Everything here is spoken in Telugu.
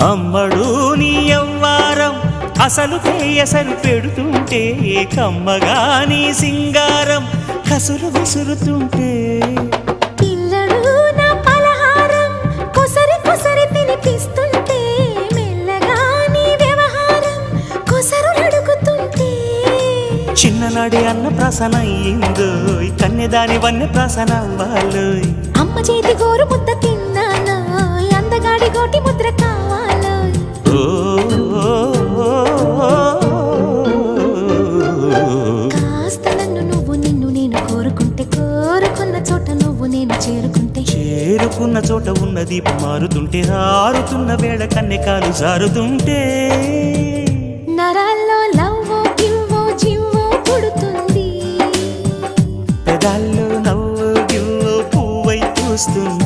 అమ్మడు నీ యవ్వారం అసలు ఎసరు పెడుతుంటే కమ్మగా నీ సింగారం కసురు విసురుతుంటే పిల్లడు నా పలహారం కొసరి కొసరి తినిపిస్తుంటే మెల్లగా నీ వ్యవహారం కొసరు అడుగుతుంటే చిన్ననాడి అన్న ప్రసన అయ్యిందో కన్నెదాని వన్నె ప్రసన అవ్వాలోయ్ అమ్మ చేతి గోరు ముద్ద తిన్నాను అందగాడి గోటి ముద్ర కావాలో కాస్త నన్ను నువ్వు నిన్ను నేను కోరుకుంటే కోరుకున్న చోట నువ్వు నేను చేరుకున్న చోట ఉన్న దీపం మారుతుంటే ఆరుతున్న వేళ కన్నెకాలు జారుతుంటే నరాల్లో లవ్వో గివ్వో జివ్వో పుడుతుంది పెదాల్లో నవ్వు గివ్వు పువ్వై పూస్తుంది